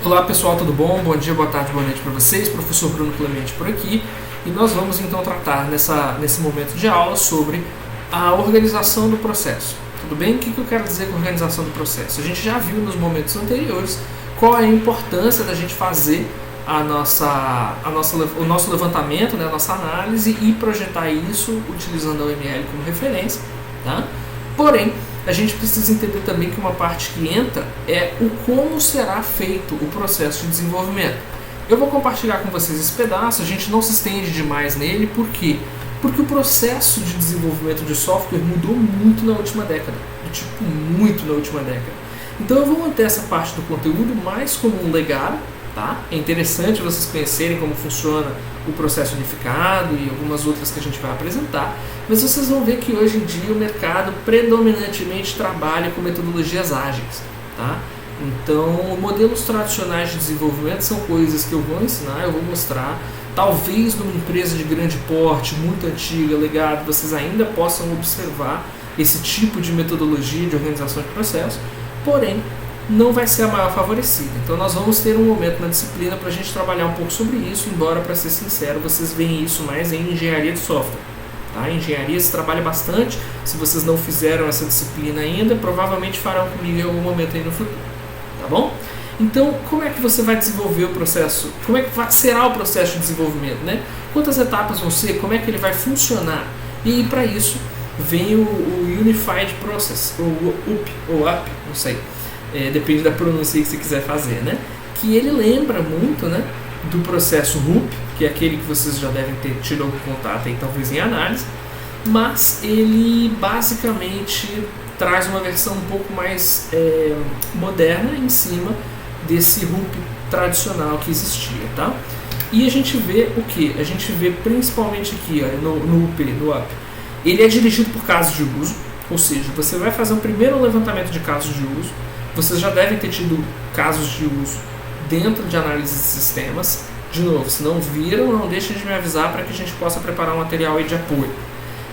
Olá pessoal, tudo bom? Bom dia, boa tarde, boa noite para vocês. Professor Bruno Clemente por aqui e nós vamos então tratar nesse momento de aula sobre a organização do processo. Tudo bem? O que eu quero dizer com organização do processo? A gente já viu nos momentos anteriores qual é a importância da gente fazer o nosso levantamento, né, a nossa análise e projetar isso utilizando a OML como referência. Tá? Porém, a gente precisa entender também que uma parte que entra é o como será feito o processo de desenvolvimento. Eu vou compartilhar com vocês esse pedaço, a gente não se estende demais nele, por quê? Porque o processo de desenvolvimento de software mudou muito na última década, muito na última década. Então eu vou manter essa parte do conteúdo mais como um legado, tá? É interessante vocês conhecerem como funciona o processo unificado e algumas outras que a gente vai apresentar, mas vocês vão ver que hoje em dia o mercado predominantemente trabalha com metodologias ágeis, tá? Então, modelos tradicionais de desenvolvimento são coisas que eu vou ensinar, eu vou mostrar. Talvez numa empresa de grande porte, muito antiga, legado, vocês ainda possam observar esse tipo de metodologia de organização de processo, porém, não vai ser a maior favorecida. Então nós vamos ter um momento na disciplina para a gente trabalhar um pouco sobre isso, embora, para ser sincero, vocês veem isso mais em engenharia de software. Tá? Em engenharia se trabalha bastante, se vocês não fizeram essa disciplina ainda, provavelmente farão comigo em algum momento aí no futuro. Tá bom? Então, como é que você vai desenvolver o processo? Como é que será o processo de desenvolvimento? Né? Quantas etapas vão ser? Como é que ele vai funcionar? E para isso vem o Unified Process, ou UP, não sei. Depende da pronúncia que você quiser fazer, né? Que ele lembra muito, né, do processo RUP, que é aquele que vocês já devem ter tido algum contato aí, talvez em análise, mas ele basicamente traz uma versão um pouco mais moderna em cima desse RUP tradicional que existia, tá? E a gente vê o que? A gente vê principalmente aqui, ó, no UP, ele é dirigido por casos de uso, ou seja, você vai fazer um primeiro levantamento de casos de uso. Vocês já devem ter tido casos de uso dentro de análise de sistemas. De novo, se não viram, não deixem de me avisar para que a gente possa preparar um material aí de apoio.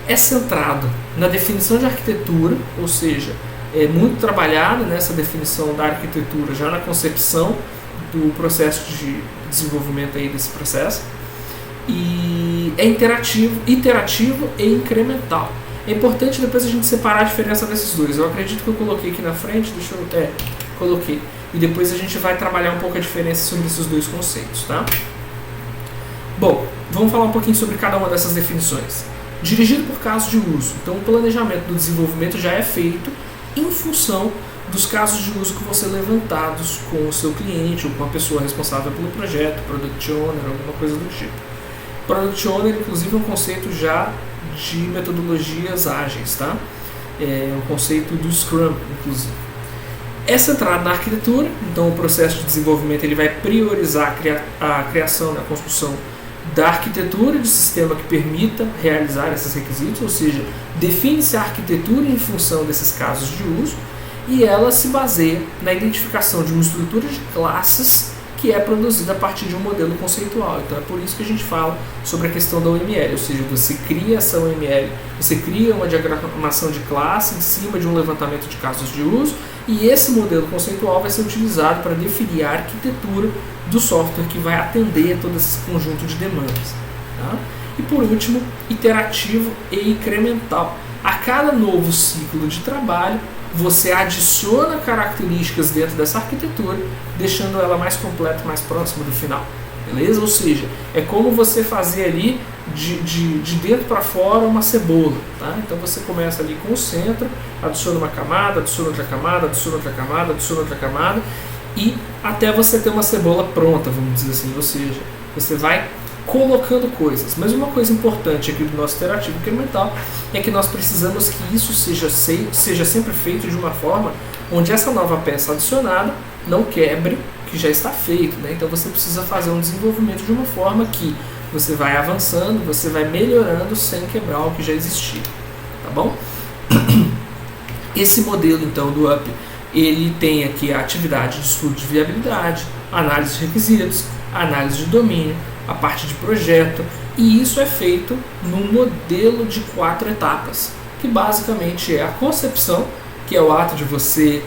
É centrado na definição de arquitetura, ou seja, é muito trabalhado nessa definição da arquitetura já na concepção do processo de desenvolvimento aí desse processo. E é iterativo e incremental. É importante depois a gente separar a diferença desses dois. Eu acredito que eu coloquei aqui na frente, coloquei. E depois a gente vai trabalhar um pouco a diferença sobre esses dois conceitos, tá? Bom, vamos falar um pouquinho sobre cada uma dessas definições. Dirigido por casos de uso. Então o planejamento do desenvolvimento já é feito em função dos casos de uso que vão ser levantados com o seu cliente ou com a pessoa responsável pelo projeto, Product Owner, alguma coisa do tipo. Product Owner, inclusive, é um conceito já de metodologias ágeis, tá? É um conceito do Scrum, inclusive. É centrado na arquitetura, então o processo de desenvolvimento ele vai priorizar a criação, a construção da arquitetura de sistema que permita realizar esses requisitos, ou seja, define-se a arquitetura em função desses casos de uso e ela se baseia na identificação de uma estrutura de classes que é produzida a partir de um modelo conceitual. Então é por isso que a gente fala sobre a questão da OML, ou seja, você cria essa OML, você cria uma diagramação de classe em cima de um levantamento de casos de uso e esse modelo conceitual vai ser utilizado para definir a arquitetura do software que vai atender todo esse conjunto de demandas. Tá? E por último, iterativo e incremental. A cada novo ciclo de trabalho, você adiciona características dentro dessa arquitetura, deixando ela mais completa e mais próxima do final. Beleza? Ou seja, é como você fazer ali de dentro para fora uma cebola. Tá? Então você começa ali com o centro, adiciona uma camada, adiciona outra camada, adiciona outra camada, adiciona outra camada, e até você ter uma cebola pronta, vamos dizer assim. Ou seja, você vai colocando coisas. Mas uma coisa importante aqui do nosso iterativo incremental é que nós precisamos que isso seja sempre feito de uma forma onde essa nova peça adicionada não quebre o que já está feito, né? Então você precisa fazer um desenvolvimento de uma forma que você vai avançando, você vai melhorando sem quebrar o que já existia, tá bom? Esse modelo então do UP, ele tem aqui a atividade de estudo de viabilidade, análise de requisitos, análise de domínio, a parte de projeto, e isso é feito num modelo de 4 etapas, que basicamente é a concepção, que é o ato de você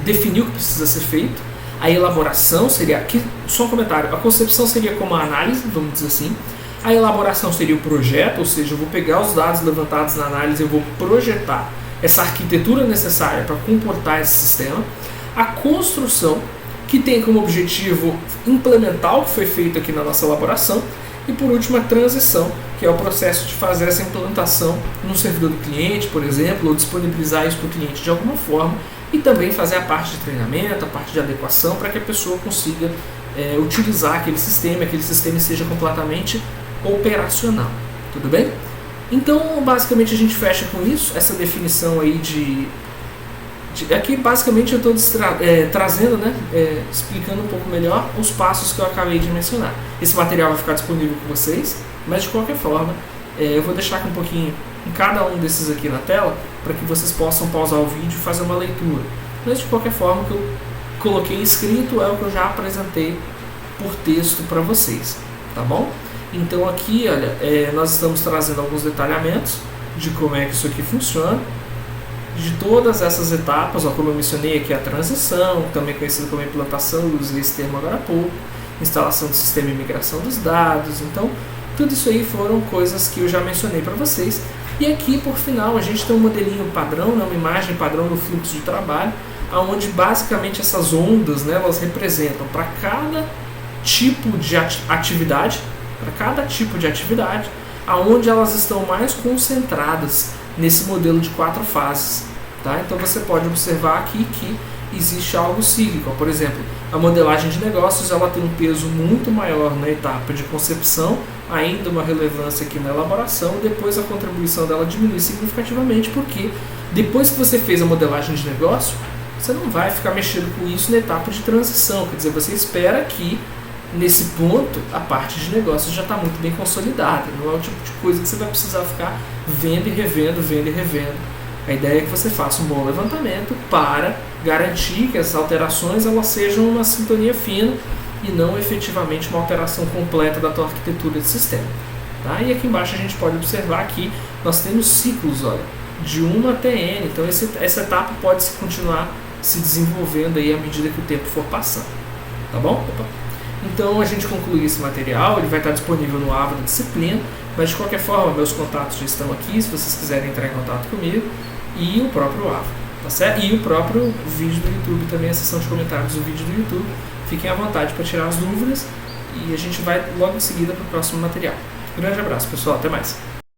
definir o que precisa ser feito, A elaboração seria, aqui, só um comentário, a concepção seria como a análise, vamos dizer assim. A elaboração seria o projeto, ou seja, eu vou pegar os dados levantados na análise e eu vou projetar essa arquitetura necessária para comportar esse sistema. A construção, que tem como objetivo implementar o que foi feito aqui na nossa elaboração. E por último, a transição, que é o processo de fazer essa implantação no servidor do cliente, por exemplo, ou disponibilizar isso para o cliente de alguma forma, e também fazer a parte de treinamento, a parte de adequação, para que a pessoa consiga utilizar aquele sistema seja completamente operacional. Tudo bem? Então, basicamente, a gente fecha com isso, essa definição aí aqui, basicamente, eu estou trazendo, explicando um pouco melhor os passos que eu acabei de mencionar. Esse material vai ficar disponível com vocês, mas de qualquer forma, eu vou deixar aqui um pouquinho em cada um desses aqui na tela, para que vocês possam pausar o vídeo e fazer uma leitura. Mas de qualquer forma, o que eu coloquei escrito é o que eu já apresentei por texto para vocês, tá bom? Então aqui, olha, nós estamos trazendo alguns detalhamentos de como é que isso aqui funciona, de todas essas etapas, como eu mencionei aqui, a transição, também conhecida como implantação, eu usei esse termo agora há pouco, instalação do sistema e migração dos dados. Então, tudo isso aí foram coisas que eu já mencionei para vocês. E aqui, por final, a gente tem um modelinho padrão, uma imagem padrão do fluxo de trabalho, onde basicamente essas ondas, elas representam para cada tipo de atividade, aonde elas estão mais concentradas nesse modelo de 4 fases. Tá? Então você pode observar aqui que existe algo cíclico. Por exemplo, a modelagem de negócios ela tem um peso muito maior na etapa de concepção, ainda uma relevância aqui na elaboração, e depois a contribuição dela diminui significativamente, porque depois que você fez a modelagem de negócio, você não vai ficar mexendo com isso na etapa de transição. Quer dizer, você espera que nesse ponto a parte de negócios já está muito bem consolidada. Não é o tipo de coisa que você vai precisar ficar vendo e revendo. A ideia é que você faça um bom levantamento para garantir que as alterações elas sejam uma sintonia fina e não efetivamente uma alteração completa da tua arquitetura de sistema. Tá? E aqui embaixo a gente pode observar que nós temos ciclos, olha, de 1 até N. Então essa etapa pode continuar se desenvolvendo aí à medida que o tempo for passando. Tá bom? Então a gente conclui esse material, ele vai estar disponível no AVA da disciplina, mas de qualquer forma meus contatos já estão aqui, se vocês quiserem entrar em contato comigo, e o próprio AVA, tá certo? E o próprio vídeo do YouTube também, a seção de comentários do vídeo do YouTube, fiquem à vontade para tirar as dúvidas, e a gente vai logo em seguida para o próximo material. Grande abraço pessoal, até mais!